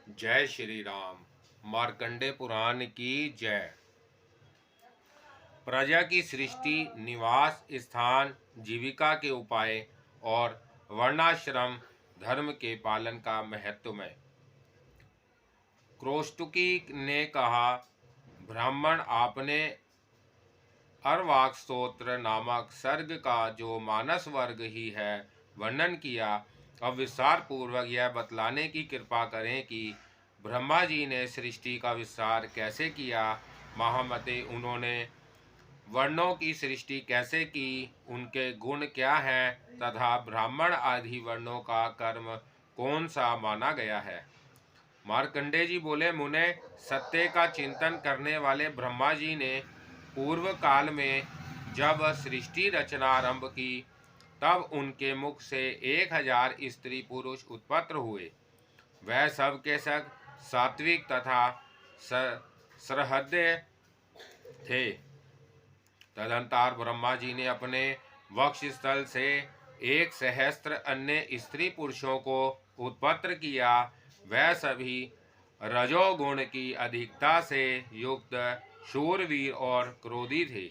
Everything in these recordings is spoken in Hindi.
जय श्री राम। मार्कंडे पुराण की जय। प्रजा की सृष्टि, निवास स्थान, जीविका के उपाय और वर्णाश्रम धर्म के पालन का महत्वमय। क्रोष्टुकी ने कहा, ब्राह्मण, आपने अर्वाक स्तोत्र नामक सर्ग का जो मानस वर्ग ही है वर्णन किया, अब विस्तार पूर्वक यह बतलाने की कृपा करें कि ब्रह्मा जी ने सृष्टि का विस्तार कैसे किया। महामते, उन्होंने वर्णों की सृष्टि कैसे की, उनके गुण क्या हैं तथा ब्राह्मण आदि वर्णों का कर्म कौन सा माना गया है। मार्कंडे जी बोले, मुने, सत्य का चिंतन करने वाले ब्रह्मा जी ने पूर्व काल में जब सृष्टि रचना आरंभ की, तब उनके मुख से 1000 स्त्री पुरुष उत्पन्न हुए। वह सब के सब सात्विक तथा सहृदय थे। तदंतर ब्रह्मा जी ने अपने वक्ष स्थल से 1 सहस्त्र अन्य स्त्री पुरुषों को उत्पन्न किया। वह सभी रजोगुण की अधिकता से युक्त शूरवीर और क्रोधी थे।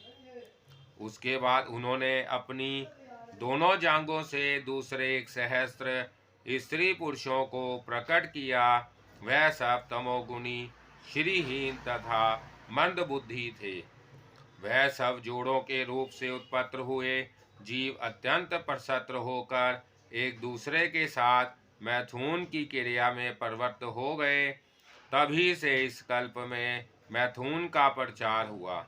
उसके बाद उन्होंने अपनी दोनों जांघों से दूसरे 1 सहस्त्र स्त्री पुरुषों को प्रकट किया। वह सब तमोगुणी, श्रीहीन तथा मंदबुद्धि थे। वह सब जोड़ों के रूप से उत्पन्न हुए। जीव अत्यंत प्रसन्न होकर एक दूसरे के साथ मैथुन की क्रिया में प्रवृत्त हो गए। तभी से इस कल्प में मैथुन का प्रचार हुआ।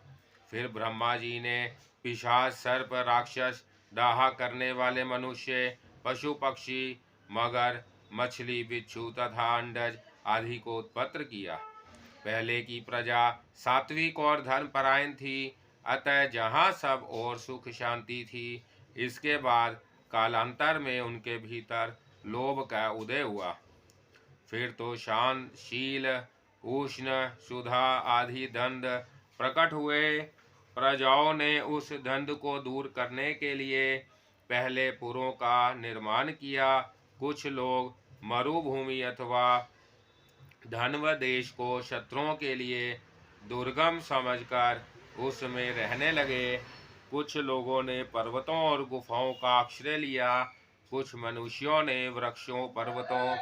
फिर ब्रह्मा जी ने पिशाच, सर्प, राक्षस, डाहा करने वाले मनुष्य, पशु पक्षी, मगर, मछली, बिच्छू तथा अंडज आदि को उत्पन्न किया। पहले की प्रजा सात्विक और धर्मपरायण थी, अतः जहाँ सब और सुख शांति थी। इसके बाद कालांतर में उनके भीतर लोभ का उदय हुआ। फिर तो शांत, शील, उष्ण, सुधा आदि दंड प्रकट हुए। प्रजाओं ने उस दंड को दूर करने के लिए पहले पुरों का निर्माण किया। कुछ लोग मरुभूमि अथवा धनव देश को शत्रुओं के लिए दुर्गम समझकर उसमें रहने लगे। कुछ लोगों ने पर्वतों और गुफाओं का आश्रय लिया। कुछ मनुष्यों ने वृक्षों, पर्वतों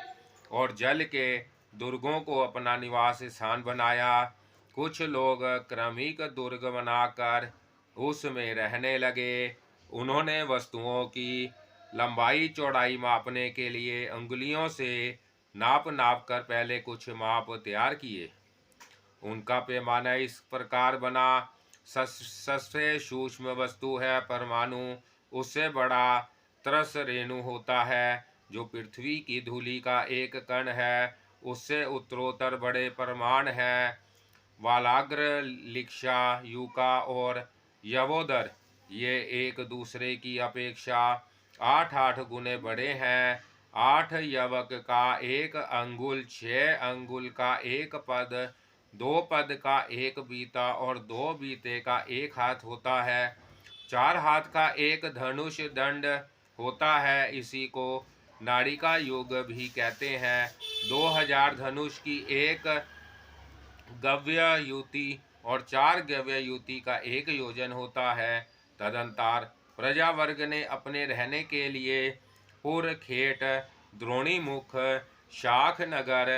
और जल के दुर्गों को अपना निवास स्थान बनाया। कुछ लोग क्रमिक दुर्ग बनाकर उसमें रहने लगे। उन्होंने वस्तुओं की लंबाई चौड़ाई मापने के लिए अंगुलियों से नाप नाप कर पहले कुछ माप तैयार किए। उनका पैमाना इस प्रकार बना, सबसे सूक्ष्म वस्तु है परमाणु, उससे बड़ा त्रस रेणु होता है जो पृथ्वी की धूलि का एक कण है। उससे उत्तरोत्तर बड़े परमाणु हैं वालाग्र, लिक्षा, यूका और यवोदर। ये एक दूसरे की अपेक्षा 8-8 गुने बड़े हैं। 8 यवक का एक अंगुल, 6 अंगुल का एक पद, 2 पद का एक बीता और 2 बीते का एक हाथ होता है। 4 हाथ का एक धनुष दंड होता है। इसी को नाड़िका युग भी कहते हैं। 2000 धनुष की एक गव्य युति और 4 गव्य युति का एक योजन होता है। तदंतर प्रजा वर्ग ने अपने रहने के लिए पुर, खेट, द्रोणीमुख, शाख नगर,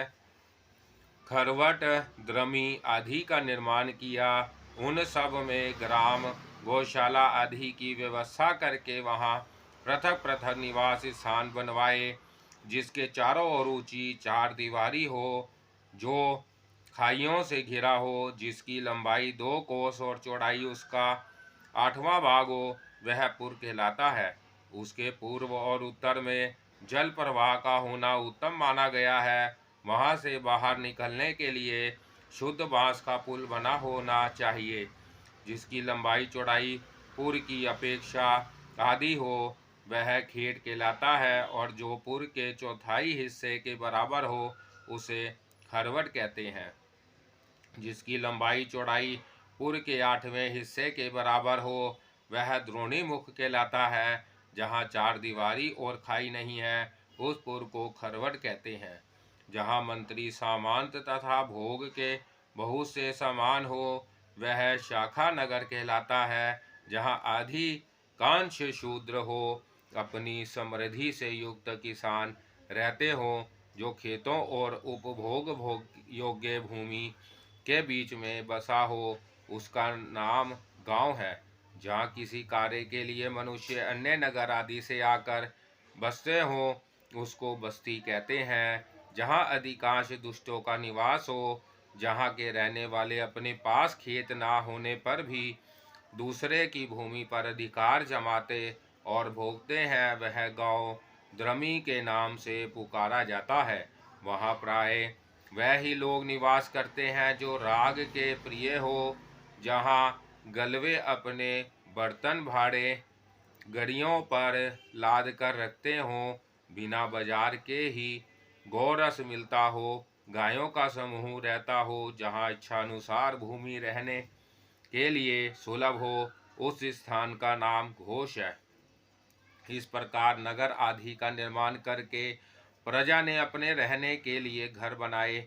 खरवट, द्रमी आदि का निर्माण किया। उन सब में ग्राम, गौशाला आदि की व्यवस्था करके वहाँ पृथक पृथक निवास स्थान बनवाए, जिसके चारों ओर ऊंची 4 दीवारी हो, जो खाइयों से घिरा हो, जिसकी लंबाई 2 कोस और चौड़ाई उसका 8वां भाग हो, वह पुर कहलाता है। उसके पूर्व और उत्तर में जल प्रवाह का होना उत्तम माना गया है। वहाँ से बाहर निकलने के लिए शुद्ध बांस का पुल बना होना चाहिए, जिसकी लंबाई चौड़ाई पुर की अपेक्षा आधी हो, वह खेट कहलाता है। और जो पुर के चौथाई हिस्से के बराबर हो, उसे खरवट कहते हैं। जिसकी लंबाई चौड़ाई पुर के 8वें हिस्से के बराबर हो, वह द्रोणीमुख कहलाता है। जहाँ 4 दीवारी और खाई नहीं है, उस पुर को खरवट कहते हैं। जहाँ मंत्री सामंत तथा भोग के बहुत से समान हो, वह शाखा नगर कहलाता है। जहाँ अधिकांश शूद्र हो, अपनी समृद्धि से युक्त किसान रहते हो, जो खेतों और उपभोग भोग योग्य भूमि के बीच में बसा हो, उसका नाम गांव है। जहाँ किसी कार्य के लिए मनुष्य अन्य नगर आदि से आकर बसते हो, उसको बस्ती कहते हैं। जहाँ अधिकांश दुष्टों का निवास हो, जहाँ के रहने वाले अपने पास खेत ना होने पर भी दूसरे की भूमि पर अधिकार जमाते और भोगते हैं, वह गांव द्रमी के नाम से पुकारा जाता है। वहाँ प्राय वह ही लोग निवास करते हैं जो राग के प्रिय हो, जहाँ गलवे अपने बर्तन भाड़े गड़ियों पर लाद कर रखते हों, बिना बाजार के ही गौरस मिलता हो, गायों का समूह रहता हो, जहाँ इच्छानुसार भूमि रहने के लिए सुलभ हो, उस स्थान का नाम घोष है। इस प्रकार नगर आदि का निर्माण करके प्रजा ने अपने रहने के लिए घर बनाए।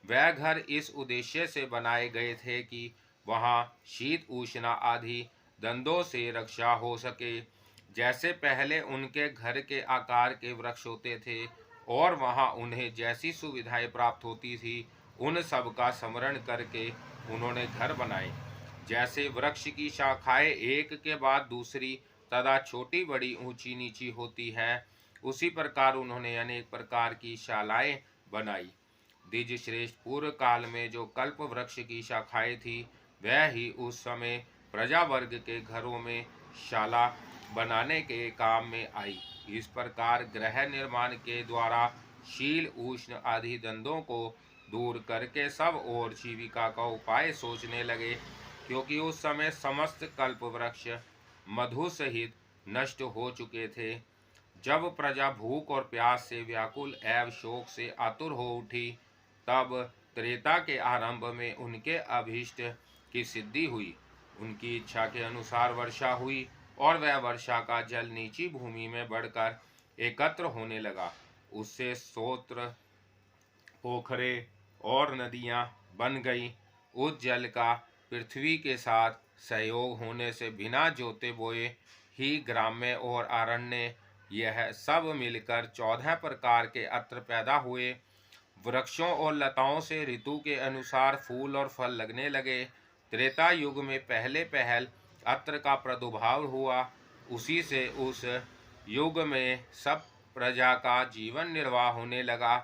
वह घर इस उद्देश्य से बनाए गए थे कि वहाँ शीत उष्ण आदि दंदों से रक्षा हो सके। जैसे पहले उनके घर के आकार के वृक्ष होते थे और वहाँ उन्हें जैसी सुविधाएं प्राप्त होती थी, उन सब का स्मरण करके उन्होंने घर बनाए। जैसे वृक्ष की शाखाएं एक के बाद दूसरी तथा छोटी बड़ी ऊंची नीची होती है, उसी प्रकार उन्होंने अनेक प्रकार की शालाएं बनाई। द्विज श्रेष्ठ पूर्व काल में जो कल्प वृक्ष की शाखाएं थी, वह ही उस समय प्रजा वर्ग के घरों में शाला बनाने के काम में आई। इस प्रकार गृह निर्माण के द्वारा शील उष्ण आदि दंदों को दूर करके सब और जीविका का उपाय सोचने लगे, क्योंकि उस समय समस्त कल्प वृक्ष मधु सहित नष्ट हो चुके थे। जब प्रजा भूख और प्यास से व्याकुल एवं शोक से आतुर हो उठी, तब त्रेता के आरंभ में उनके अभीष्ट की सिद्धि हुई। उनकी इच्छा के अनुसार वर्षा हुई और वह वर्षा का जल नीची भूमि में बढ़कर एकत्र होने लगा। उससे स्रोत, पोखरे और नदियां बन गई। उस जल का पृथ्वी के साथ सहयोग होने से बिना जोते बोए ही ग्राम्य और अरण्य, यह सब मिलकर 14 प्रकार के अत्र पैदा हुए। वृक्षों और लताओं से ऋतु के अनुसार फूल और फल लगने लगे। त्रेता युग में पहले पहल अत्र का प्रादुर्भाव हुआ। उसी से उस युग में सब प्रजा का जीवन निर्वाह होने लगा।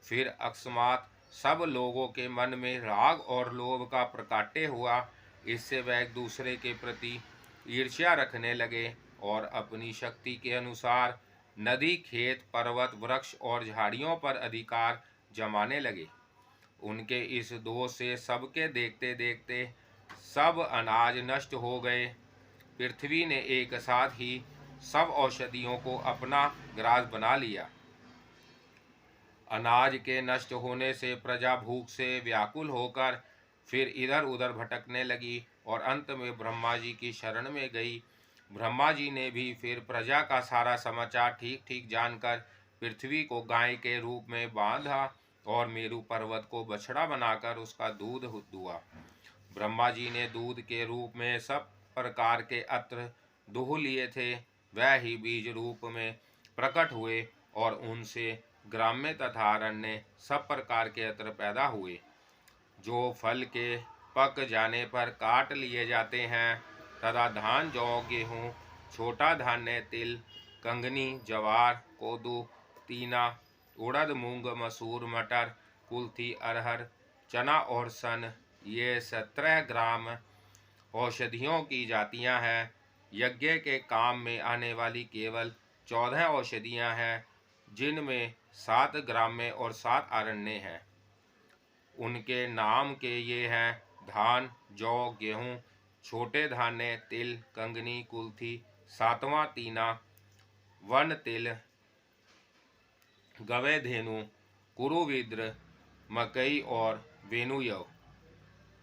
फिर अकस्मात सब लोगों के मन में राग और लोभ का प्रकाट्य हुआ। इससे वह एक दूसरे के प्रति ईर्ष्या रखने लगे और अपनी शक्ति के अनुसार नदी, खेत, पर्वत, वृक्ष और झाड़ियों पर अधिकार जमाने लगे। उनके इस दोष से सबके देखते देखते सब अनाज नष्ट हो गए। पृथ्वी ने एक साथ ही सब औषधियों को अपना ग्रास बना लिया। अनाज के नष्ट होने से प्रजा भूख से व्याकुल होकर फिर इधर उधर भटकने लगी और अंत में ब्रह्मा जी की शरण में गई। ब्रह्मा जी ने भी फिर प्रजा का सारा समाचार ठीक ठीक जानकर पृथ्वी को गाय के रूप में बांधा और मेरु पर्वत को बछड़ा बनाकर उसका दूध दुआ। ब्रह्मा जी ने दूध के रूप में सब प्रकार के अत्र दुह लिए थे, वह ही बीज रूप में प्रकट हुए और उनसे ग्राम्य तथा अरण्य सब प्रकार के अत्र पैदा हुए, जो फल के पक जाने पर काट लिए जाते हैं, तथा धान, जौ, गेहूँ, छोटा धान्य, तिल, कंगनी, जवार, कोदू, तीना, उड़द, मूंग, मसूर, मटर, कुल्थी, अरहर, चना और सन, ये 17 ग्राम औषधियों की जातियां हैं। यज्ञ के काम में आने वाली केवल 14 औषधियां हैं, जिनमें 7 ग्राम्य और 7 अरण्य हैं। उनके नाम के ये हैं: धान, जौ, गेहूँ, छोटे धान्य, तिल, कंगनी, कुल्थी, सातवां तीना, वन तिल, गवे धेनु, कुरुविद्र, मकई और वेनुयव।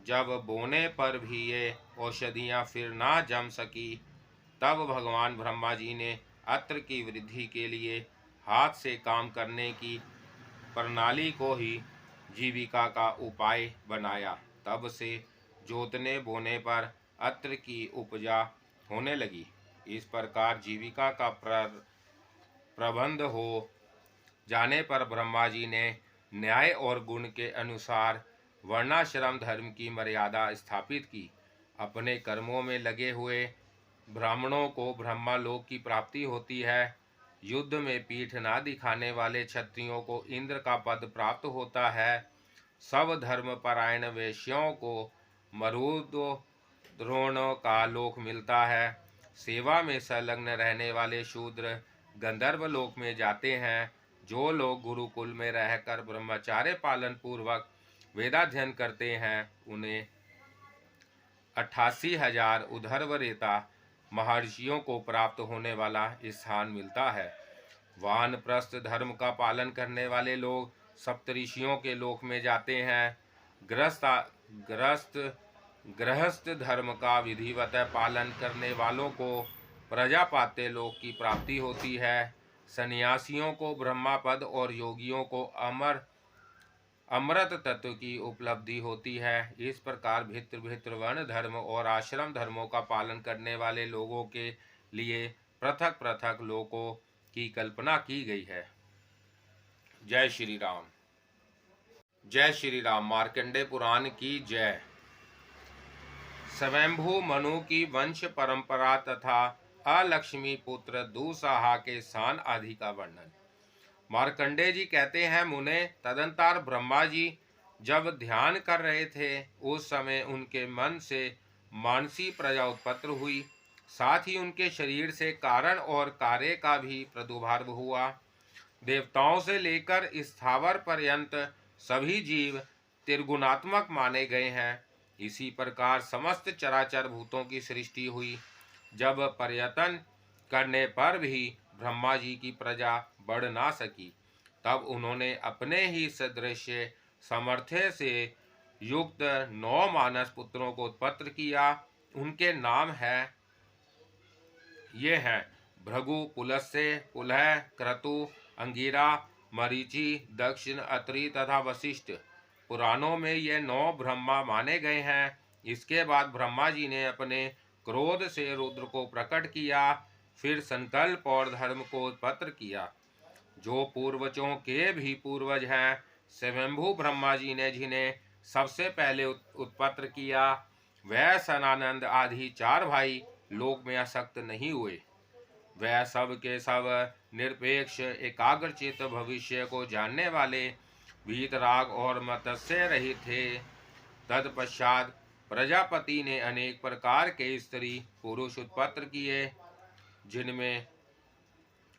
जब बोने पर भी ये औषधियाँ फिर ना जम सकी, तब भगवान ब्रह्मा जी ने अत्र की वृद्धि के लिए हाथ से काम करने की प्रणाली को ही जीविका का उपाय बनाया। तब से जोतने बोने पर अत्र की उपजा होने लगी। इस प्रकार जीविका का प्रबंध हो जाने पर ब्रह्मा जी ने न्याय और गुण के अनुसार वर्णाश्रम धर्म की मर्यादा स्थापित की। अपने कर्मों में लगे हुए ब्राह्मणों को ब्रह्मालोक की प्राप्ति होती है। युद्ध में पीठ ना दिखाने वाले क्षत्रियों को इंद्र का पद प्राप्त होता है। सब धर्म परायण वैश्यों को मरुद्रोणों का लोक मिलता है। सेवा में संलग्न रहने वाले शूद्र गंधर्व लोक में जाते हैं। जो लोग गुरुकुल में रहकर ब्रह्मचार्य पालन पूर्वक वेदाध्ययन करते हैं उन्हें 88,000 उधर्वरेता महर्षियों को प्राप्त होने वाला स्थान मिलता है। वानप्रस्थ धर्म का पालन करने वाले लोग सप्तऋषियों के लोक में जाते हैं। गृहस्थ धर्म का विधिवत पालन करने वालों को प्रजापात्य लोक की प्राप्ति होती है। सन्यासियों को ब्रह्मा पद और योगियों को अमृत तत्व की उपलब्धि होती है। इस प्रकार भित्र भित्र वर्ण धर्म और आश्रम धर्मों का पालन करने वाले लोगों के लिए पृथक पृथक लोकों की कल्पना की गई है। जय श्री राम। जय श्री राम। मार्कंडेय पुराण की जय। स्वयंभू मनु की वंश परंपरा तथा अलक्ष्मी पुत्र दुस्साहा के स्थान आदि का वर्णन। मार्कंडेय जी कहते हैं, मुने, तदंतर ब्रह्मा जी जब ध्यान कर रहे थे उस समय उनके मन से मानसी प्रजा उत्पन्न हुई। साथ ही उनके शरीर से कारण और कार्य का भी प्रादुर्भाव हुआ। देवताओं से लेकर स्थावर पर्यंत सभी जीव त्रिगुणात्मक माने गए हैं। इसी प्रकार समस्त चराचर भूतों की सृष्टि हुई। जब प्रयत्न करने पर भी ब्रह्मा जी की प्रजा बढ़ ना सकी, तब उन्होंने अपने ही सदृश सामर्थ्य से युक्त 9 मानस पुत्रों को उत्पन्न किया। उनके नाम ये हैं भृगु, पुलस्त्य, पुलह, क्रतु, अंगिरा, मरीचि, दक्षिण, अत्रि तथा वशिष्ठ। पुराणों में ये 9 ब्रह्मा माने गए हैं। इसके बाद ब्रह्मा जी ने अपने क्रोध से रुद्र को प्रकट किया, फिर संकल्प और धर्म को उत्पन्न किया, जो पूर्वजों के भी पूर्वज हैं। स्वयंभू ब्रह्मा जी ने जिन्हें सबसे पहले उत्पन्न किया, वह सनानंद आदि 4 भाई लोक में आसक्त नहीं हुए। वह सब के सब निरपेक्ष एकाग्रचित भविष्य को जानने वाले वीतराग और मत से रहित थे। तत्पश्चात प्रजापति ने अनेक प्रकार के स्त्री पुरुष उत्पन्न किए, जिनमें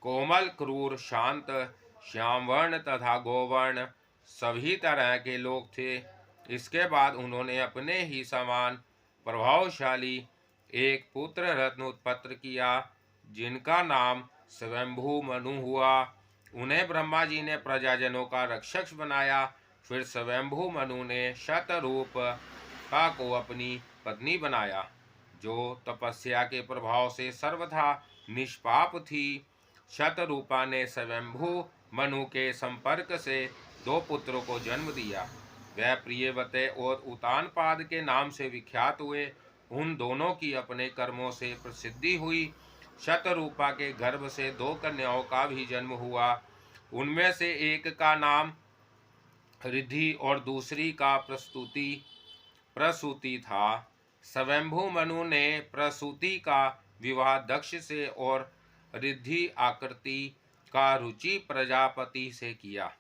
कोमल, क्रूर, शांत, श्यामवर्ण तथा गोवर्ण सभी तरह के लोग थे। इसके बाद उन्होंने अपने ही समान प्रभावशाली एक पुत्र रत्न उत्पन्न किया, जिनका नाम स्वयंभू मनु हुआ। उन्हें ब्रह्मा जी ने प्रजाजनों का रक्षक बनाया। फिर स्वयंभू मनु ने शतरूपा को अपनी पत्नी बनाया, जो तपस्या के प्रभाव से सर्वथा निष्पाप थी। शतरूपा ने स्वयंभू मनु के संपर्क से 2 पुत्रों को जन्म दिया। वह प्रियवते और उतानपाद के नाम से विख्यात हुए। उन दोनों की अपने कर्मों से प्रसिद्धि हुई। शतरूपा के गर्भ से 2 कन्याओं का भी जन्म हुआ। उनमें से एक का नाम रिद्धि और दूसरी का प्रसूति था। स्वयंभू मनु ने प्रसूति का विवाह दक्ष से और रिद्धि आकृति का रुचि प्रजापति से किया।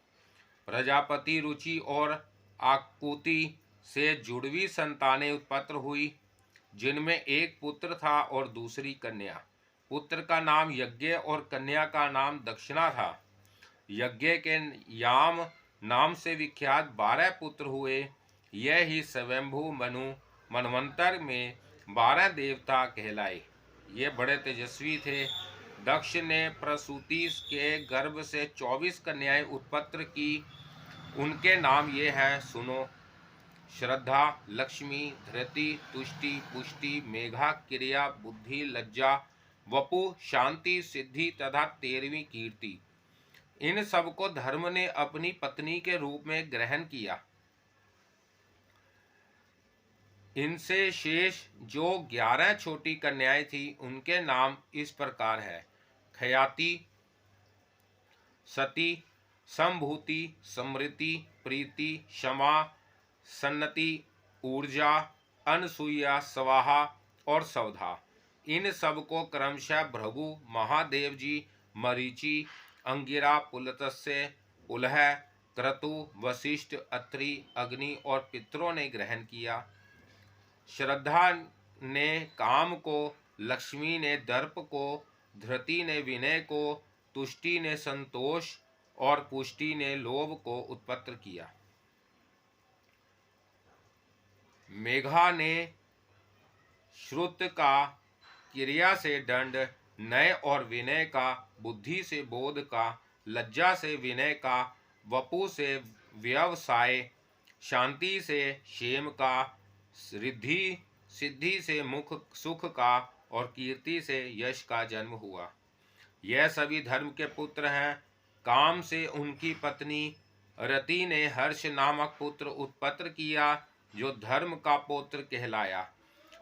प्रजापति रुचि और आकुति से जुड़वी संतानें उत्पन्न हुई, जिनमें एक पुत्र था और दूसरी कन्या। पुत्र का नाम यज्ञ और कन्या का नाम दक्षिणा था। यज्ञ के याम नाम से विख्यात 12 पुत्र हुए। यह ही स्वयंभू मनु मनवंतर में 12 देवता कहलाए। ये बड़े तेजस्वी थे। दक्ष ने प्रसूति के गर्भ से 24 कन्याएं उत्पन्न की। उनके नाम ये हैं, सुनो: श्रद्धा, लक्ष्मी, धृति, तुष्टि, पुष्टि, मेघा, क्रिया, बुद्धि, लज्जा, वपु, शांति, सिद्धि तथा 13वीं कीर्ति। इन सब को धर्म ने अपनी पत्नी के रूप में ग्रहण किया। इनसे शेष जो 11 छोटी कन्याएं थी उनके नाम इस प्रकार है: खयाति, सती, संभूति, समृति, प्रीति, क्षमा, सन्नति, ऊर्जा, अनसुईया, स्वाहा और सवधा। इन सब को क्रमशः भृगु, महादेव जी, मरीचि, अंगिरा, पुलत्स्य, उलह, क्रतु, वशिष्ठ, अत्रि, अग्नि और पितरों ने ग्रहण किया। श्रद्धा ने काम को, लक्ष्मी ने दर्प को, धृति ने विनय को, तुष्टि ने संतोष और पुष्टि ने लोभ को उत्पन्न किया। मेघा ने श्रुत का, क्रिया से दंड, नय और विनय का, बुद्धि से बोध का, लज्जा से विनय का, वपु से व्यवसाय, शांति से क्षेम का, रिद्धि सिद्धि से मुख सुख का और कीर्ति से यश का जन्म हुआ। यह सभी धर्म के पुत्र हैं। काम से उनकी पत्नी रति ने हर्ष नामक पुत्र उत्पन्न किया, जो धर्म का पुत्र कहलाया।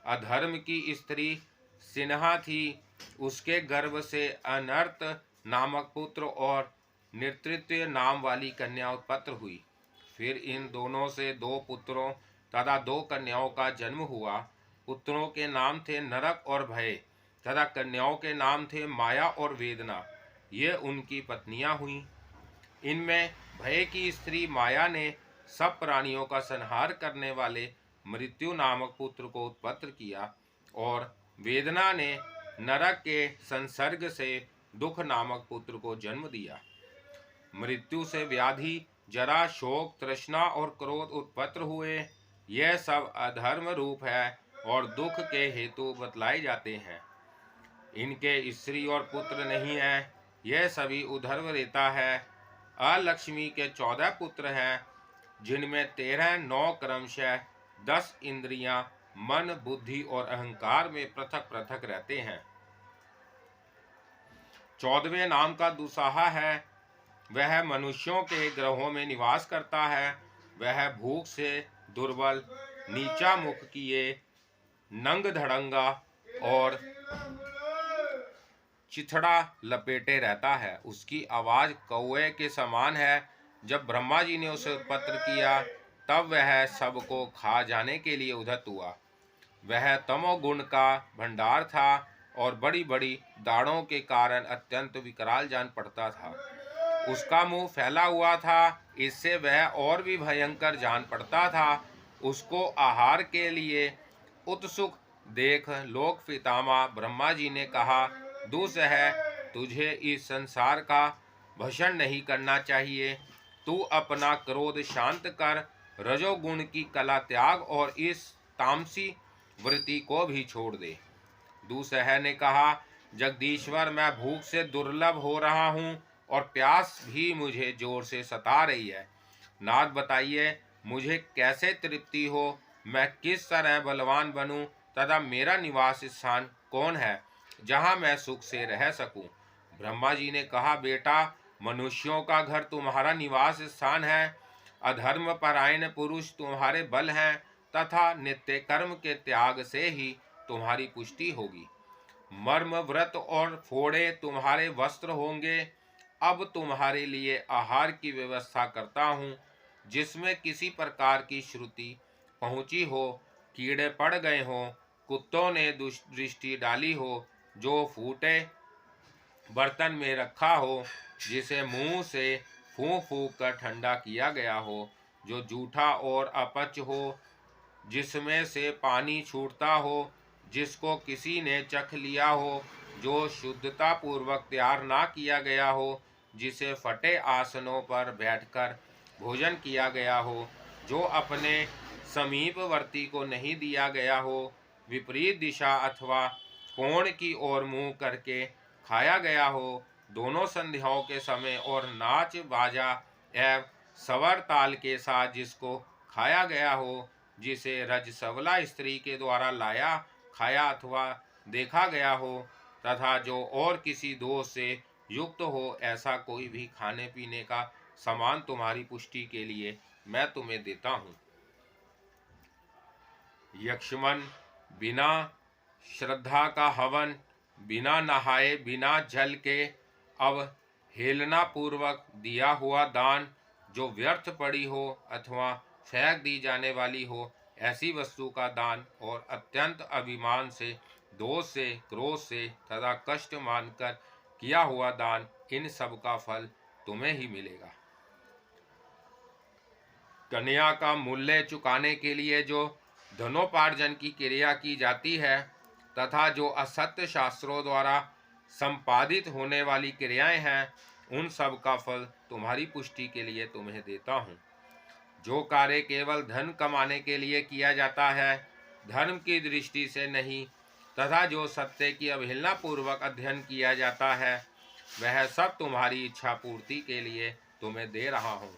अधर्म की स्त्री सिन्हा थी, उसके गर्भ से अनर्त नामक पुत्र और नृतृत्य नाम वाली कन्या उत्पन्न हुई। फिर इन दोनों से 2 पुत्रों तथा 2 कन्याओं का जन्म हुआ। पुत्रों के नाम थे नरक और भय तथा कन्याओं के नाम थे माया और वेदना। ये उनकी पत्नियां हुईं। इनमें भय की स्त्री माया ने सब प्राणियों का संहार करने वाले मृत्यु नामक पुत्र को उत्पन्न किया और वेदना ने नरक के संसर्ग से दुख नामक पुत्र को जन्म दिया। मृत्यु से व्याधि, जरा, शोक, तृष्णा और क्रोध उत्पन्न हुए। यह सब अधर्म रूप है और दुख के हेतु बतलाए जाते हैं। इनके स्त्री और पुत्र नहीं है, यह सभी उधर्व रहता है। अलक्ष्मी के 14 पुत्र हैं, जिनमें 13 9 क्रमशः 10 इंद्रियां मन, बुद्धि और अहंकार में पृथक पृथक रहते हैं। 14वें नाम का दुसाहा है। वह मनुष्यों के ग्रहों में निवास करता है। वह भूख से दुर्बल, नीचा मुख किए, नंग धड़ंगा और चिथड़ा लपेटे रहता है। उसकी आवाज कौवे के समान है। जब ब्रह्मा जी ने उसे उत्पन्न किया तब वह सबको खा जाने के लिए उद्यत हुआ। वह तमोगुण का भंडार था और बड़ी बड़ी दाढ़ों के कारण अत्यंत विकराल जान पड़ता था। उसका मुंह फैला हुआ था, इससे वह और भी भयंकर जान पड़ता था। उसको आहार के लिए उत्सुक देख लोक पितामह ब्रह्मा जी ने कहा, दुस्सह, तुझे इस संसार का भक्षण नहीं करना चाहिए। तू अपना क्रोध शांत कर, रजोगुण की कला त्याग और इस तामसी वृत्ति को भी छोड़ दे। दुस्सह ने कहा, जगदीश्वर, मैं भूख से दुर्लभ हो रहा हूँ और प्यास भी मुझे जोर से सता रही है। नाथ, बताइए मुझे कैसे तृप्ति हो, मैं किस तरह बलवान बनूं तथा मेरा निवास स्थान कौन है जहां मैं सुख से रह सकूं। ब्रह्मा जी ने कहा, बेटा, मनुष्यों का घर तुम्हारा निवास स्थान है। अधर्म परायण पुरुष तुम्हारे बल हैं तथा नित्य कर्म के त्याग से ही तुम्हारी पुष्टि होगी। मर्म, व्रत और फोड़े तुम्हारे वस्त्र होंगे। अब तुम्हारे लिए आहार की व्यवस्था करता हूँ, जिसमें किसी प्रकार की श्रुति पहुँची हो, कीड़े पड़ गए हों, कुत्तों ने दृष्टि डाली हो, जो फूटे बर्तन में रखा हो, जिसे मुंह से फूंक फूंक कर ठंडा किया गया हो, जो जूठा और अपच हो, जिसमें से पानी छूटता हो, जिसको किसी ने चख लिया हो, जो शुद्धता पूर्वक तैयार ना किया गया हो, जिसे फटे आसनों पर बैठकर भोजन किया गया हो, जो अपने समीपवर्ती को नहीं दिया गया हो, विपरीत दिशा अथवा कोण की ओर मुंह करके खाया गया हो, दोनों संध्याओं के समय और नाच बाजा एवं सवर ताल के साथ जिसको खाया गया हो, जिसे रजसवला स्त्री के द्वारा खाया अथवा देखा गया हो, तथा जो और किसी दोष से युक्त हो ऐसा कोई भी खाने पीने का सामान तुम्हारी पुष्टि के लिए मैं तुम्हें देता हूँ। यक्ष्मन, बिना श्रद्धा का हवन, बिना नहाए बिना जल के अवहेलना पूर्वक दिया हुआ दान, जो व्यर्थ पड़ी हो अथवा फेंक दी जाने वाली हो ऐसी वस्तु का दान, और अत्यंत अभिमान से, दोष से, क्रोध से तथा कष्ट मानकर किया हुआ दान, इन सब का फल तुम्हें ही मिलेगा। कन्या का मूल्य चुकाने के लिए जो धनोपार्जन की क्रिया की जाती है तथा जो असत्य शास्त्रों द्वारा संपादित होने वाली क्रियाएं हैं, उन सब का फल तुम्हारी पुष्टि के लिए तुम्हें देता हूँ। जो कार्य केवल धन कमाने के लिए किया जाता है, धर्म की दृष्टि से नहीं, तथा जो सत्य की अवहेलना पूर्वक अध्ययन किया जाता है, वह सब तुम्हारी इच्छा पूर्ति के लिए तुम्हें दे रहा हूँ।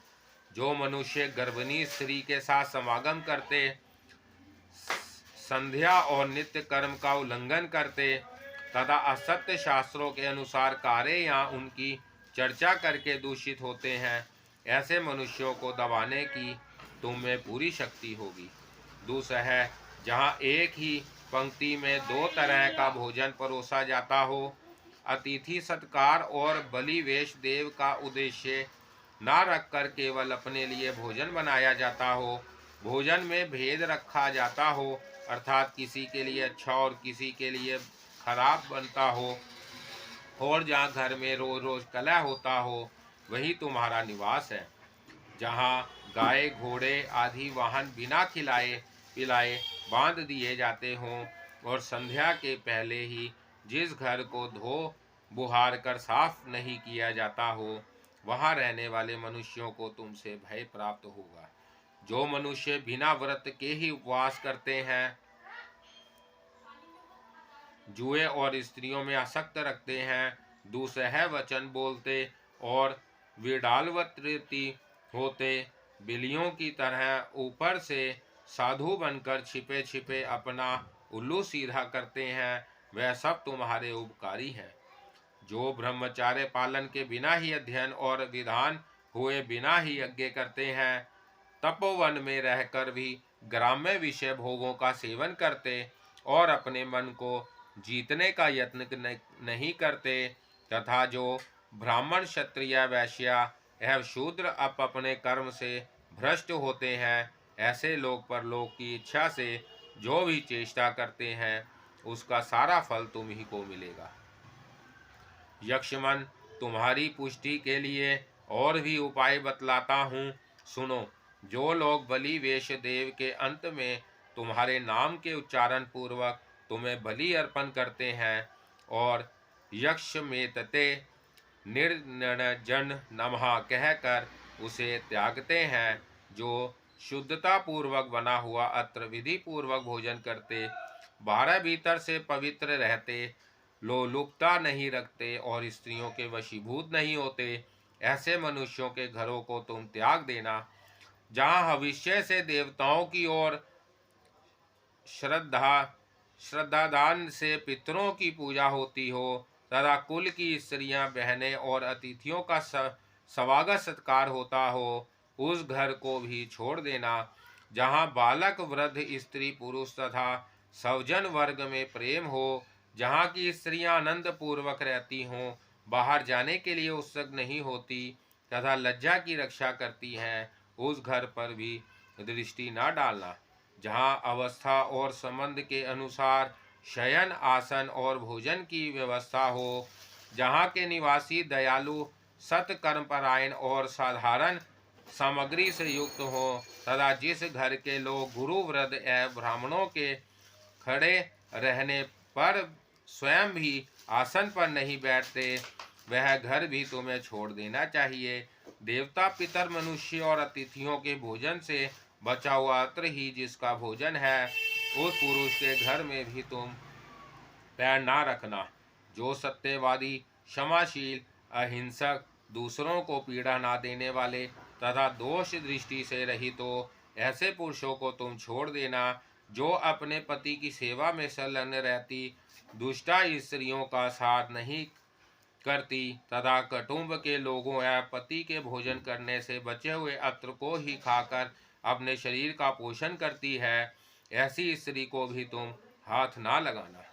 जो मनुष्य गर्भिणी स्त्री के साथ समागम करते, संध्या और नित्य कर्म का उल्लंघन करते तथा असत्य शास्त्रों के अनुसार कार्य या उनकी चर्चा करके दूषित होते हैं, ऐसे मनुष्यों को दबाने की तुम में पूरी शक्ति होगी। दूसरा है, जहाँ एक ही पंक्ति में दो तरह का भोजन परोसा जाता हो, अतिथि सत्कार और बलि वेश देव का उद्देश्य ना रखकर केवल अपने लिए भोजन बनाया जाता हो, भोजन में भेद रखा जाता हो, अर्थात किसी के लिए अच्छा और किसी के लिए खराब बनता हो, और जहाँ घर में रोज रोज कलह होता हो, वही तुम्हारा निवास है। जहाँ गाय घोड़े आदि वाहन बिना खिलाए पिलाए बांध दिए जाते हों, और संध्या के पहले ही जिस घर को धो बुहार कर साफ नहीं किया जाता हो, वहाँ रहने वाले मनुष्यों को तुमसे भय प्राप्त होगा। जो मनुष्य बिना व्रत के ही उपवास करते हैं, जुए और स्त्रियों में आसक्त रखते हैं, दूसरे वचन बोलते और विडालवृत्ति होते, बिल्लियों की तरह ऊपर से साधु बनकर छिपे छिपे अपना उल्लू सीधा करते हैं, वह सब तुम्हारे उपकारी हैं। जो ब्रह्मचार्य पालन के बिना ही अध्ययन और विधान हुए बिना ही यज्ञ करते हैं, तपोवन में रहकर भी ग्राम्य विषय भोगों का सेवन करते और अपने मन को जीतने का यत्न नहीं करते, तथा जो ब्राह्मण क्षत्रिय वैश्य एवं शूद्र अपने कर्म से भ्रष्ट होते हैं, ऐसे लोग परलोक की इच्छा से जो भी चेष्टा करते हैं, उसका सारा फल तुम ही को मिलेगा। यक्ष्मन, तुम्हारी पुष्टि के लिए और भी उपाय बतलाता हूँ, सुनो। जो लोग बलि वेश देव के अंत में तुम्हारे नाम के उच्चारण पूर्वक तुम्हें बलि अर्पण करते हैं और यक्ष में तते निर्जन नमः कहकर उसे त्यागते हैं, जो शुद्धता पूर्वक बना हुआ अत्र विधि पूर्वक भोजन करते, बारह भीतर से पवित्र रहते, लोलुपता नहीं रखते और स्त्रियों के वशीभूत नहीं होते, ऐसे मनुष्यों के घरों को तुम त्याग देना। जहाँ भविष्य से देवताओं की ओर श्रद्धादान से पितरों की पूजा होती हो, तथा कुल की स्त्रियां बहनें और अतिथियों का स्वागत सत्कार होता हो, उस घर को भी छोड़ देना। जहाँ बालक वृद्ध स्त्री पुरुष तथा सवजन वर्ग में प्रेम हो, जहाँ की स्त्रियां आनंद पूर्वक रहती हों, बाहर जाने के लिए उत्सुक नहीं होती तथा लज्जा की रक्षा करती हैं, उस घर पर भी दृष्टि न डालना। जहाँ अवस्था और संबंध के अनुसार शयन आसन और भोजन की व्यवस्था हो, जहाँ के निवासी दयालु सत्कर्मपरायण और साधारण सामग्री से युक्त हो, तथा जिस घर के लोग गुरु वृद्ध एवं ब्राह्मणों के खड़े रहने पर स्वयं भी आसन पर नहीं बैठते, वह घर भी तुम्हें छोड़ देना चाहिए। देवता पितर मनुष्य और अतिथियों के भोजन से बचा हुआ अत्र ही जिसका भोजन है, उस पुरुष के घर में भी तुम पैर ना रखना। जो सत्यवादी, क्षमाशील, अहिंसक, दूसरों को पीड़ा ना देने वाले तथा दोष दृष्टि से रहित हो, ऐसे पुरुषों को तुम छोड़ देना। जो अपने पति की सेवा में संलग्न रहती दुष्टा स्त्रियों का साथ नहीं करती तथा कुटुंब के लोगों या पति के भोजन करने से बचे हुए अत्र को ही खाकर अपने शरीर का पोषण करती है, ऐसी स्त्री को भी तुम हाथ ना लगाना।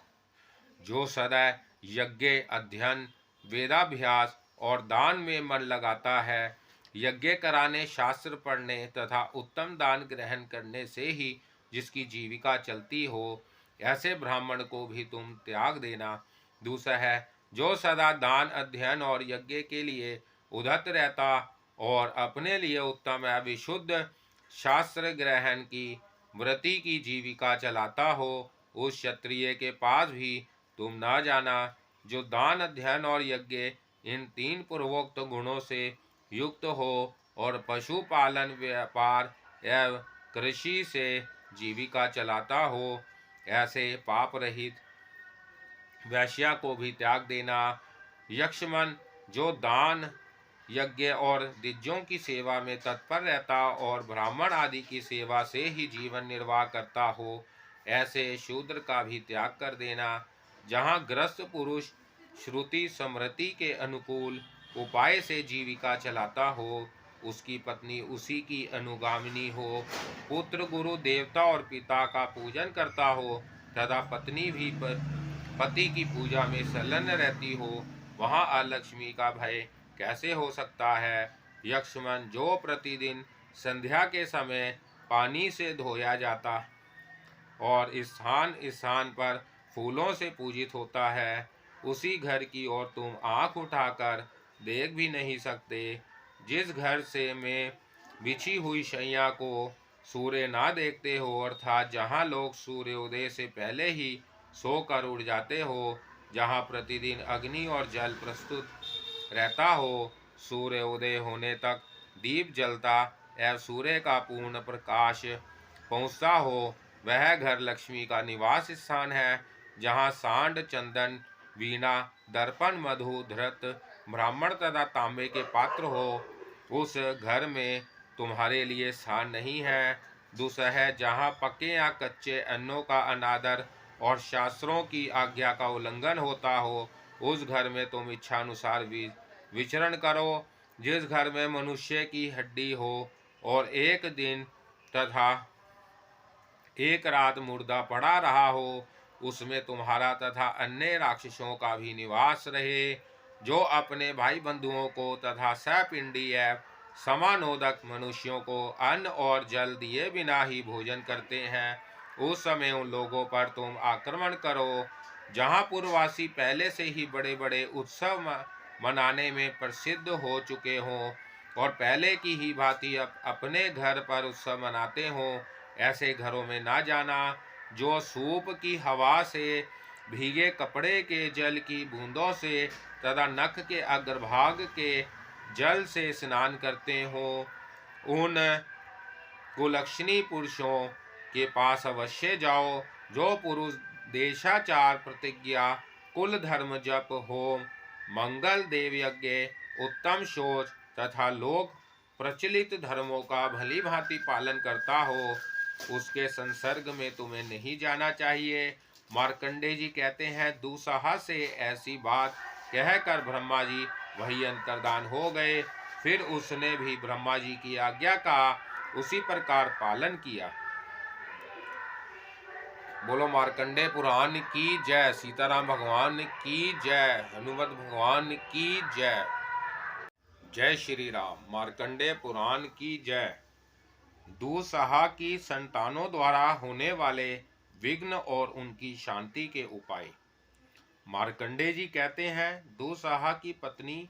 जो सदा यज्ञ, अध्ययन, वेदाभ्यास और दान में मन लगाता है, यज्ञ कराने, शास्त्र पढ़ने तथा उत्तम दान ग्रहण करने से ही जिसकी जीविका चलती हो, ऐसे ब्राह्मण को भी तुम त्याग देना। दूसरा है, जो सदा दान, अध्ययन और यज्ञ के लिए उद्यत रहता और अपने लिए उत्तम या विशुद्ध शास्त्र ग्रहण की व्रति की जीविका चलाता हो, उस क्षत्रिय के पास भी तुम ना जाना, जो दान, अध्ययन और यज्ञ इन तीन पूर्वोक्त गुणों से युक्त हो और पशुपालन, व्यापार एवं कृषि से जीविका चलाता हो, ऐसे पाप रहित वैश्या को भी त्याग देना। यक्षमन, जो दान, यज्ञ और द्विजों की सेवा में तत्पर रहता और ब्राह्मण आदि की सेवा से ही जीवन निर्वाह करता हो, ऐसे शूद्र का भी त्याग कर देना। जहाँ गृहस्थ पुरुष श्रुति स्मृति के अनुकूल उपाय से जीविका चलाता हो, उसकी पत्नी उसी की अनुगामिनी हो, पुत्र गुरु देवता और पिता का पूजन करता हो तथा पत्नी भी पति की पूजा में संलग्न रहती हो, वहाँ अलक्ष्मी का भय कैसे हो सकता है। यक्षमन, जो प्रतिदिन संध्या के समय पानी से धोया जाता और स्थान स्थान पर फूलों से पूजित होता है, उसी घर की ओर तुम आंख उठाकर देख भी नहीं सकते। जिस घर से में बिछी हुई शैया को सूर्य ना देखते हो, अर्थात जहाँ लोग सूर्योदय से पहले ही सोकर उड़ जाते हो, जहाँ प्रतिदिन अग्नि और जल प्रस्तुत रहता हो, सूर्योदय होने तक दीप जलता एवं सूर्य का पूर्ण प्रकाश पहुँचता हो, वह घर लक्ष्मी का निवास स्थान है। जहाँ सांड, चंदन, वीणा, दर्पण, मधु, धृत, ब्राह्मण तथा तांबे के पात्र हो, उस घर में तुम्हारे लिए स्थान नहीं है। दूसरा है, जहाँ पके या कच्चे अन्नों का अनादर और शास्त्रों की आज्ञा का उल्लंघन होता हो, उस घर में तुम इच्छानुसार विचरण करो। जिस घर में मनुष्य की हड्डी हो और एक दिन तथा एक रात मुर्दा पड़ा रहा हो, उसमें तुम्हारा तथा अन्य राक्षसों का भी निवास रहे। जो अपने भाई बंधुओं को तथा सपिंडी एवं समानोदक मनुष्यों को अन्न और जल दिए बिना ही भोजन करते हैं, उस समय उन लोगों पर तुम आक्रमण करो। जहाँ पूर्ववासी पहले से ही बड़े बड़े उत्सव मनाने में प्रसिद्ध हो चुके हों और पहले की ही भांति अपने घर पर उत्सव मनाते हों, ऐसे घरों में ना जाना। जो सूप की हवा से, भीगे कपड़े के जल की बूंदों से तथा नख के अग्रभाग के जल से स्नान करते हों, उन कुलक्षणी पुरुषों के पास अवश्य जाओ। जो पुरुष देशाचार, प्रतिज्ञा, कुल धर्म, जप, होम, मंगल, देव यज्ञ, उत्तम शौच तथा लोक प्रचलित धर्मों का भली भांति पालन करता हो, उसके संसर्ग में तुम्हें नहीं जाना चाहिए। मार्कंडे जी कहते हैं, दुस्साह से ऐसी बात कहकर ब्रह्मा जी वही अंतर्धान हो गए। फिर उसने भी ब्रह्मा जी की आज्ञा का उसी प्रकार पालन किया। बोलो मार्कंडे पुराण की जय, सीताराम भगवान की जय, हनुमत भगवान की जय। जय श्री राम। मार्कंडे पुराण की जय। दुस्साह की संतानों द्वारा होने वाले विघ्न और उनकी शांति के उपाय। मार्कंडे जी कहते हैं, दुस्साह की पत्नी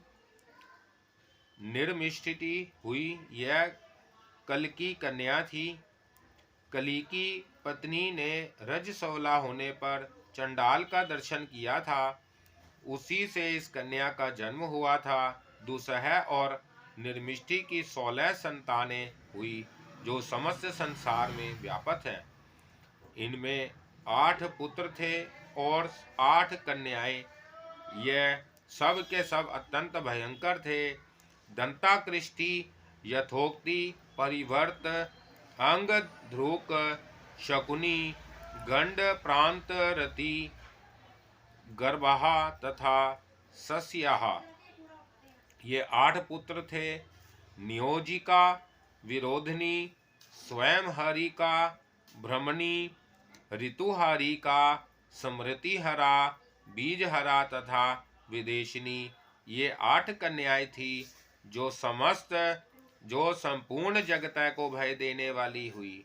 निर्मिष्ठिति हुई, यह कल की कन्या थी। कली की पत्नी ने रजस्वला होने पर चंडाल का दर्शन किया था, उसी से इस कन्या का जन्म हुआ था। दुस्सह और निर्मिष्टि की 16 संतानें हुई, जो समस्त संसार में व्यापक हैं। इनमें 8 पुत्र थे और 8 कन्याएं। यह सब के सब अत्यंत भयंकर थे। दंताकृष्टि, यथोक्ति, परिवर्त, अंग ध्रुक, शकुनी, गंड, प्रांत, रति, गर्भाहा तथा सस्याः। ये 8 पुत्र थे। नियोजिका, विरोधिनी, स्वयंहारिका, भ्रमणी, ऋतुहारिका, स्मृतिहरा, बीजहरा तथा विदेशिनी। ये 8 कन्याएं थी जो संपूर्ण जगत को भय देने वाली हुई।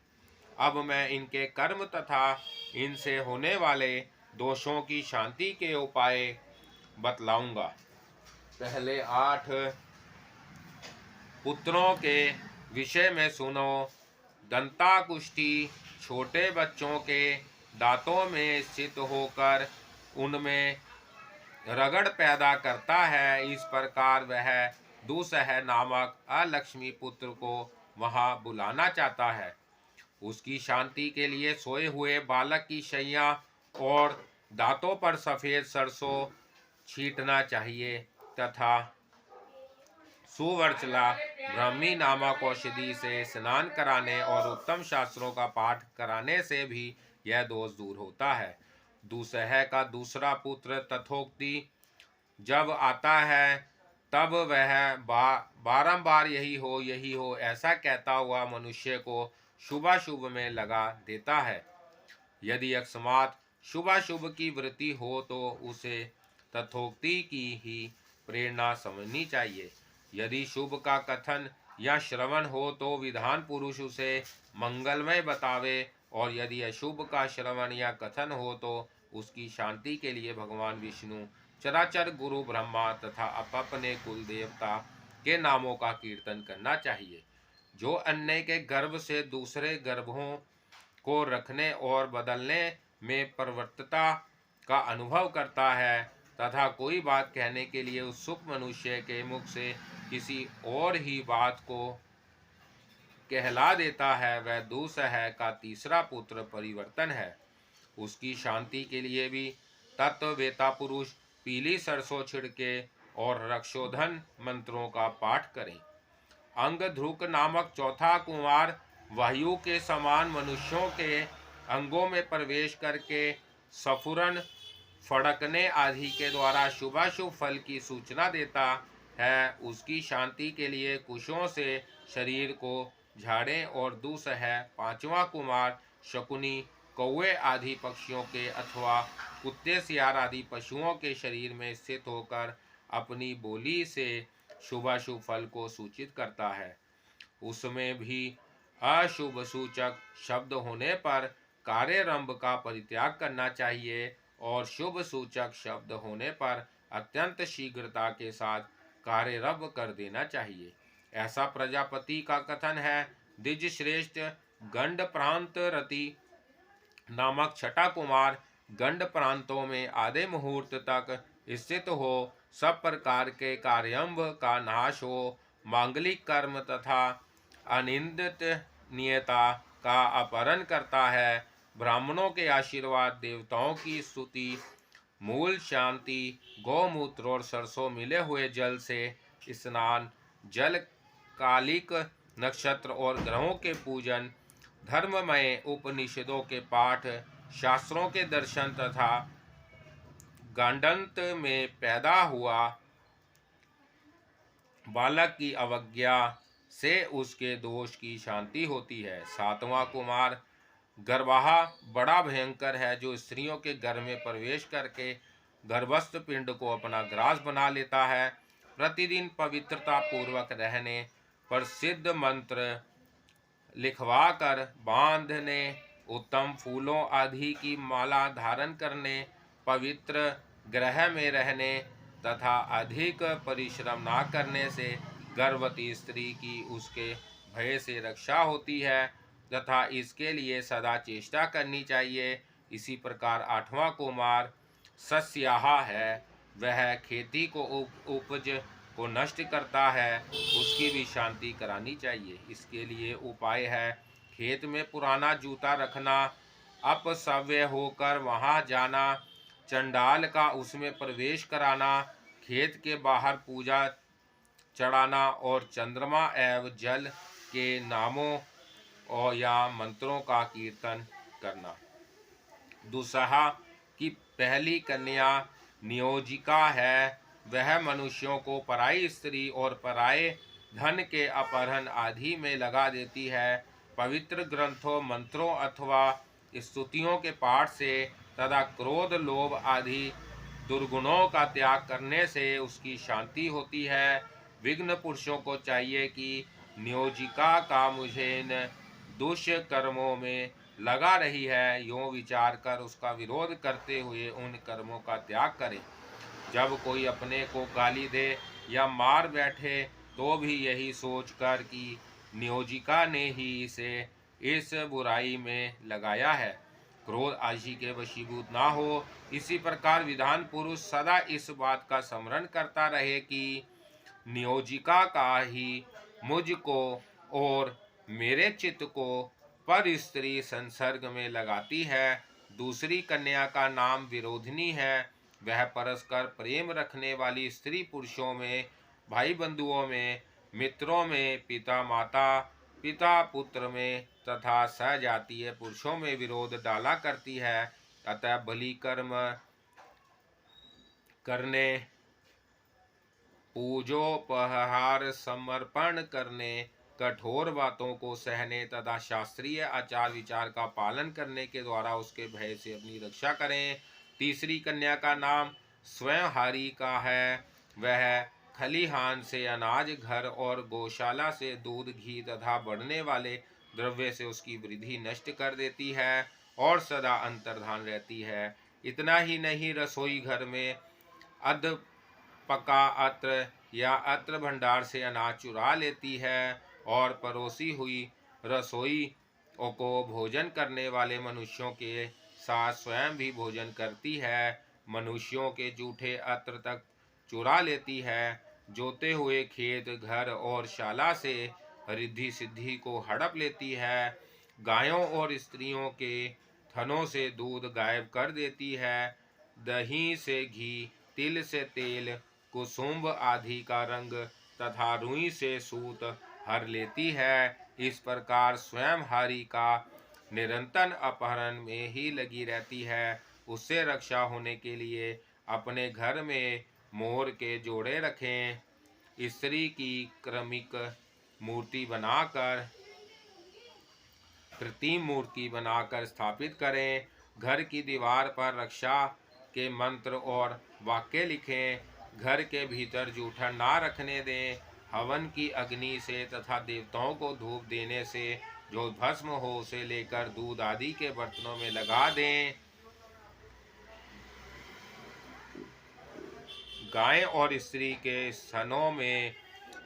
अब मैं इनके कर्म तथा इनसे होने वाले दोषों की शांति के उपाय बतलाऊंगा। पहले 8 पुत्रों के विषय में सुनो। दंताकुष्ठी छोटे बच्चों के दांतों में स्थित होकर उनमें रगड़ पैदा करता है। इस प्रकार वह दुसह नामक अलक्ष्मी पुत्र को वहां बुलाना चाहता है। उसकी शांति के लिए सोए हुए बालक की शैया और दांतों पर सफेद सरसों छींटना चाहिए तथा सुवर्चला ब्राह्मी नामक औषधि से स्नान कराने और उत्तम शास्त्रों का पाठ कराने से भी यह दोष दूर होता है। दुसह का दूसरा पुत्र तथोक्ति जब आता है तब वह बारंबार यही हो ऐसा कहता हुआ मनुष्य को शुभाशुभ में लगा देता है। यदि अकस्मात शुभाशुभ की वृत्ति हो तो उसे तथोक्ति की ही प्रेरणा समझनी चाहिए। यदि शुभ का कथन या श्रवण हो तो विधान पुरुष उसे मंगलमय बतावे, और यदि अशुभ का श्रवण या कथन हो तो उसकी शांति के लिए भगवान विष्णु, चराचर गुरु ब्रह्मा तथा अपने कुल देवता के नामों का कीर्तन करना चाहिए। जो अन्य के गर्भ से दूसरे गर्भों को रखने और बदलने में प्रवृत्तता का अनुभव करता है तथा कोई बात कहने के लिए उत्सुक मनुष्य के मुख से किसी और ही बात को कहला देता है, वह दुसह का तीसरा पुत्र परिवर्तन है। उसकी शांति के लिए भी तत्ववेता पुरुष पीली सरसों छिड़के और रक्षोधन मंत्रों का पाठ करें। अंगध्रुक नामक चौथा कुमार वायु के समान मनुष्यों के अंगों में प्रवेश करके स्फुरन, फड़कने आदि के द्वारा शुभाशुभ फल की सूचना देता है। उसकी शांति के लिए कुशों से शरीर को झाड़ें। और दुसह पांचवा कुमार शकुनी कौवे आदि पक्षियों के अथवा कुत्ते सियार आदि पशुओं के शरीर में स्थित होकर अपनी बोली से शुभाशुभ फल को सूचित करता है। उसमें भी अशुभ सूचक शब्द होने पर कार्यरंभ का परित्याग करना चाहिए और शुभ सूचक शब्द होने पर अत्यंत शीघ्रता के साथ कार्यरंभ कर देना चाहिए। ऐसा प्रजापति का कथन है। द्विज श्रेष्ठ गंड प्रांत रति नामक छठा कुमार गंड प्रांतों में आधे मुहूर्त तक स्थित हो, सब प्रकार के कार्यारंभ का नाश हो, मांगलिक कर्म तथा अनिंदित नियता का अपहरण करता है, ब्राह्मणों के आशीर्वाद, देवताओं की स्तुति, मूल शांति, गौमूत्र और सरसों मिले हुए जल से स्नान, जल कालिक नक्षत्र और ग्रहों के पूजन, धर्ममय उपनिषदों के पाठ, शास्त्रों के दर्शन तथा गांडंत में पैदा हुआ बालक की अवज्ञा से उसके दोष की शांति होती है। सातवां कुमार गर्भाहा बड़ा भयंकर है, जो स्त्रियों के घर में प्रवेश करके गर्भस्थ पिंड को अपना ग्रास बना लेता है। प्रतिदिन पवित्रता पूर्वक रहने, प्रसिद्ध मंत्र लिखवा कर बांधने, उत्तम फूलों आदि की माला धारण करने, पवित्र ग्रह में रहने तथा अधिक परिश्रम न करने से गर्भवती स्त्री की उसके भय से रक्षा होती है तथा इसके लिए सदा चेष्टा करनी चाहिए। इसी प्रकार आठवां कुमार सस्याहा है। वह खेती को उपज को नष्ट करता है, उसकी भी शांति करानी चाहिए। इसके लिए उपाय है खेत में पुराना जूता रखना, अपसव्य होकर वहां जाना, चंडाल का उसमें प्रवेश कराना, खेत के बाहर पूजा चढ़ाना और चंद्रमा एवं जल के नामों और या मंत्रों का कीर्तन करना। दुसहा की पहली कन्या नियोजिका है। वह मनुष्यों को पराई स्त्री और पराये धन के अपहरण आदि में लगा देती है। पवित्र ग्रंथों, मंत्रों अथवा स्तुतियों के पाठ से तथा क्रोध, लोभ आदि दुर्गुणों का त्याग करने से उसकी शांति होती है। विघ्न पुरुषों को चाहिए कि नियोजिका का मुझे इन दुष्कर्मों में लगा रही है, यूं विचार कर उसका विरोध करते हुए उन कर्मों का त्याग करें। जब कोई अपने को गाली दे या मार बैठे तो भी यही सोचकर कि नियोजिका ने ही इसे इस बुराई में लगाया है, क्रोध आदि के वशीभूत ना हो। इसी प्रकार विधान पुरुष सदा इस बात का स्मरण करता रहे कि नियोजिका का ही मुझको और मेरे चित्त को पर स्त्री संसर्ग में लगाती है। दूसरी कन्या का नाम विरोधिनी है। वह परस्पर प्रेम रखने वाली स्त्री पुरुषों में, भाई बंधुओं में, मित्रों में, पिता माता, पिता पुत्र में तथा सजातीय पुरुषों में विरोध डाला करती है। अतः बलि कर्म करने, पूजोपहार समर्पण करने, कठोर बातों को सहने तथा शास्त्रीय आचार विचार का पालन करने के द्वारा उसके भय से अपनी रक्षा करें। तीसरी कन्या का नाम स्वयं हारी का है। वह खलिहान से अनाज, घर और गौशाला से दूध, घी तथा बढ़ने वाले द्रव्य से उसकी वृद्धि नष्ट कर देती है और सदा अंतर्धान रहती है। इतना ही नहीं, रसोई घर में अध पका अत्र या अत्र भंडार से अनाज चुरा लेती है और परोसी हुई रसोई को भोजन करने वाले मनुष्यों के साथ स्वयं भी भोजन करती है। मनुष्यों के जूठे अत्र तक चुरा लेती है। जोते हुए खेत, घर और शाला से रिद्धि सिद्धि को हड़प लेती है। गायों और स्त्रियों के थनों से दूध गायब कर देती है। दही से घी, तिल से तेल, कुसुम्भ आदि का रंग तथा रुई से सूत हर लेती है। इस प्रकार स्वयं हारी का निरंतर अपहरण में ही लगी रहती है। उससे रक्षा होने के लिए अपने घर में मोर के जोड़े रखें। स्त्री की क्रमिक मूर्ति बनाकर, कृत्रिम मूर्ति बनाकर स्थापित करें। घर की दीवार पर रक्षा के मंत्र और वाक्य लिखें। घर के भीतर जूठन ना रखने दें। हवन की अग्नि से तथा देवताओं को धूप देने से जो भस्म हो उसे लेकर दूध आदि के बर्तनों में लगा दें। गाय और स्त्री के स्तनों में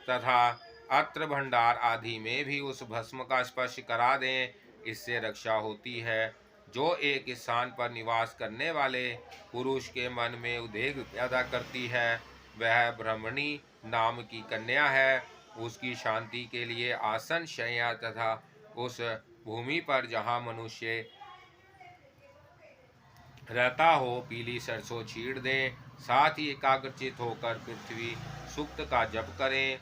तथा अत्र भंडार आदि में भी उस भस्म का स्पर्श करा दें। इससे रक्षा होती है। जो एक स्थान पर निवास करने वाले पुरुष के मन में उद्वेग पैदा करती है, वह ब्रह्मणी नाम की कन्या है। उसकी शांति के लिए आसन, शय्या तथा उस भूमि पर जहाँ मनुष्य रहता हो पीली सरसों छीड़ दें। साथ ही एकाग्रचित होकर पृथ्वी सूक्त का जप करें।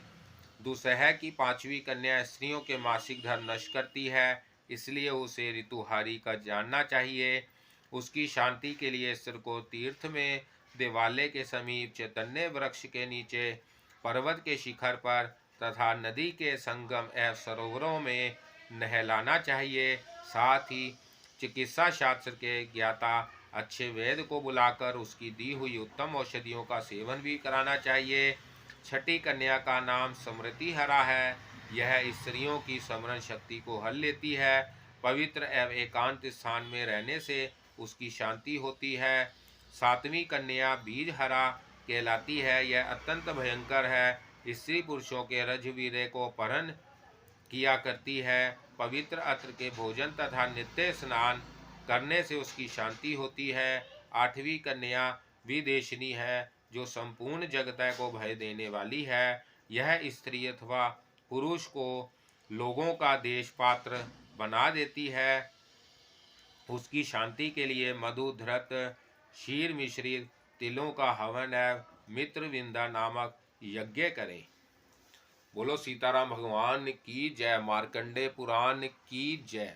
दुसह की पांचवी कन्या स्त्रियों के मासिक धर्म नष्ट करती है, इसलिए उसे ऋतुहारी का जानना चाहिए। उसकी शांति के लिए स्त्री को तीर्थ में, देवालय के समीप, चैतन्य वृक्ष के नीचे, पर्वत के शिखर पर तथा नदी के संगम एवं सरोवरों में नहलाना चाहिए। साथ ही चिकित्सा शास्त्र के ज्ञाता अच्छे वैद्य को बुलाकर उसकी दी हुई उत्तम औषधियों का सेवन भी कराना चाहिए। छठी कन्या का नाम स्मृति हरा है। यह स्त्रियों की स्मरण शक्ति को हर लेती है। पवित्र एवं एकांत स्थान में रहने से उसकी शांति होती है। सातवीं कन्या बीज हरा कहलाती है। यह अत्यंत भयंकर है। स्त्री पुरुषों के रजवीर्य को अपहरण किया करती है। पवित्र अत्र के भोजन तथा नित्य स्नान करने से उसकी शांति होती है। आठवीं कन्या विदेशिनी है, जो संपूर्ण जगत को भय देने वाली है। यह स्त्री अथवा पुरुष को लोगों का देश पात्र बना देती है। उसकी शांति के लिए मधु, धृत, क्षीर मिश्रित तिलों का हवन एवं मित्रविंदा नामक यज्ञ करें। बोलो सीताराम भगवान की जय। मार्कंडे पुराण की जय।